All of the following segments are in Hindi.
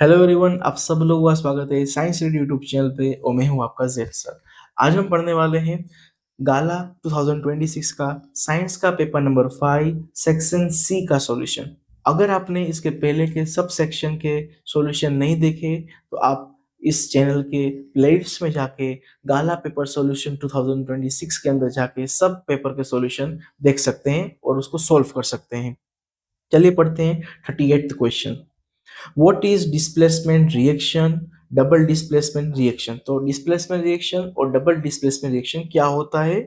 हेलो एवरीवन, आप सब लोगों का स्वागत है साइंस रीड यूट्यूब चैनल पे और मैं हूं आपका जेड सर। आज हम पढ़ने वाले हैं गाला 2026 का साइंस का पेपर नंबर 5 सेक्शन सी का सॉल्यूशन। अगर आपने इसके पहले के सब सेक्शन के सॉल्यूशन नहीं देखे तो आप इस चैनल के प्लेलिस्ट में जाके गाला पेपर सॉल्यूशन 2026 के अंदर जाके सब पेपर के सॉल्यूशन देख सकते हैं और उसको सॉल्व कर सकते हैं। चलिए पढ़ते हैं 38th question. What is displacement reaction, double displacement reaction. तो डिस्प्लेसमेंट रिएक्शन और डबल डिस्प्लेसमेंट रिएक्शन क्या होता है?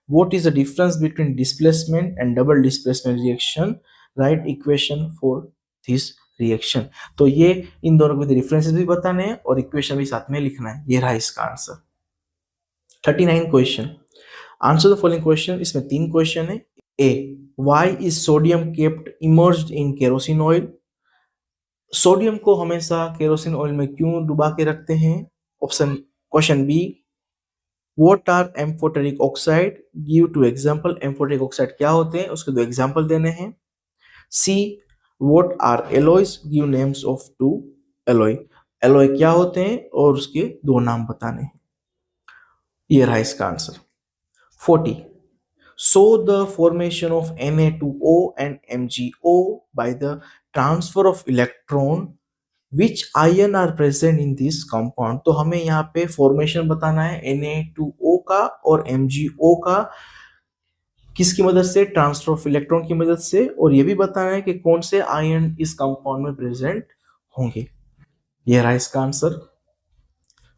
What is the difference between displacement and double displacement reaction? Right equation for this reaction. तो ये इन दोनों के डिफरेंसेस भी बताने हैं और इक्वेशन भी साथ में लिखना है। ये रहा इसका answer. 39 question. Answer the following question. इसमें 3 क्वेश्चन है। A, why is sodium kept emerged in kerosene oil. Sodium को हमेशा केरोसिन ऑयल में क्यों डुबा के रखते हैं? Option question B, what are amphoteric oxide, give two example. Amphoteric oxide क्या होते हैं उसके 2 एग्जांपल देने हैं। C, what are alloys, give names of 2 alloy. Alloy क्या होते हैं और उसके 2 नाम बताने हैं। ये रहा इसका answer. 40, show the formation of Na2O and MgO by the transfer of electron. Which ion are present in this compound? तो हमें यहाँ पे फॉर्मेशन बताना है Na2O का और MgO का, किसकी मदद से? ट्रांसफर ऑफ इलेक्ट्रॉन की मदद से। और ये भी बताना है कि कौन से आयन इस कंपाउंड में प्रेजेंट होंगे। ये रहा इसका answer.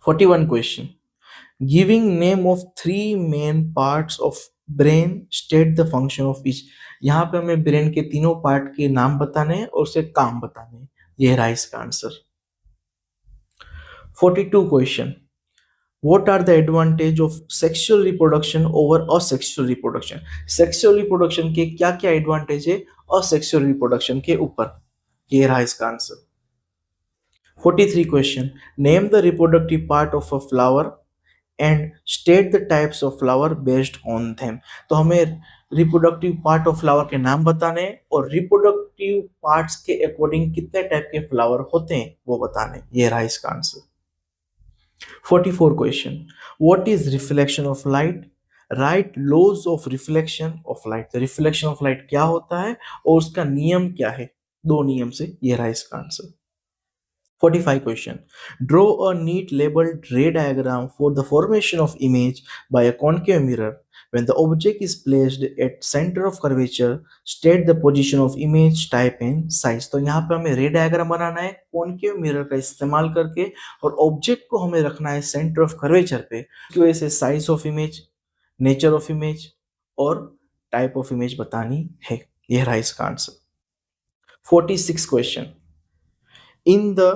41 question. Giving name of 3 main parts of brain, state the function of each. यहाँ पे हमें ब्रेन के तीनों पार्ट के नाम बताने हैं और उसके काम बताने हैं। ये रहा इसका answer. 42 question. What are the advantage of sexual reproduction over asexual reproduction? Sexual reproduction के क्या क्या एडवांटेज है असेक्सुअल रिप्रोडक्शन के ऊपर? ये रहा इसका answer. 43 question. Name the reproductive part of a flower and state the types of flower based on them. तो हमें रिप्रोडक्टिव पार्ट ऑफ फ्लावर के नाम बताने हैं और रिप्रोडक्टिव पार्ट्स के अकॉर्डिंग कितने टाइप के फ्लावर होते हैं वो बताने। ये रहा इसका answer. 44 question. What is reflection of light? Write laws of reflection of light. तो रिफ्लेक्शन ऑफ लाइट क्या होता है और उसका नियम क्या है? 2 नियम से। ये रहा इसका answer. 45 question. Draw a neat labeled ray diagram for the formation of image by a concave mirror. When the object is placed at center of curvature, state the position of image, type and size. तो यहाँ पे हमें रे डायग्राम बनाना है कॉन्केव मिरर का इस्तेमाल करके और ऑब्जेक्ट को हमें रखना है सेंटर ऑफ कर्वेचर पे। की वजह से size of image, nature of image और टाइप ऑफ इमेज बतानी है। यह रहा इसका answer. 46 question. In the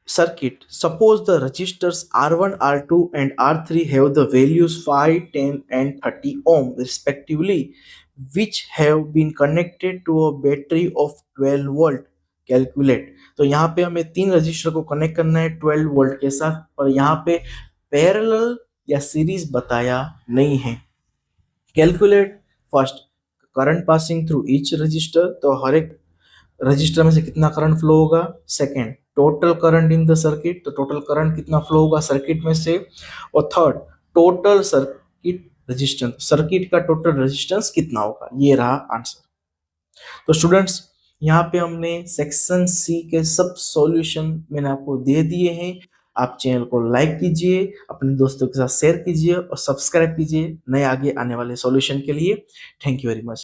circuit, suppose the resistors R1, R2 and R3 have the values 5, 10 and 30 ohm respectively, which have been connected to a battery of 12 volt. Calculate. तो यहाँ पे हमें 3 रजिस्टर को कनेक्ट करना है 12 वोल्ट के साथ, पर यहाँ पे पैरेलल या सीरीज बताया नहीं है। Calculate first current passing through each resistor. तो हर एक रजिस्टर में से कितना करंट फ्लो होगा। Second, total current in the circuit. तो टोटल करंट कितना फ्लो होगा सर्किट में से। और third, total circuit resistance. Circuit का टोटल रेजिस्टेंस कितना होगा। ये रहा आंसर। तो स्टूडेंट्स, यहाँ पे हमने सेक्शन सी के सब सॉल्यूशन मैंने आपको दे दिए हैं। आप चैनल को लाइक कीजिए, अपने दोस्तों के साथ शेयर कीजिए और सब्सक्राइब कीजिए नए आगे आने वाले सॉल्यूशन के लिए। Thank you very much.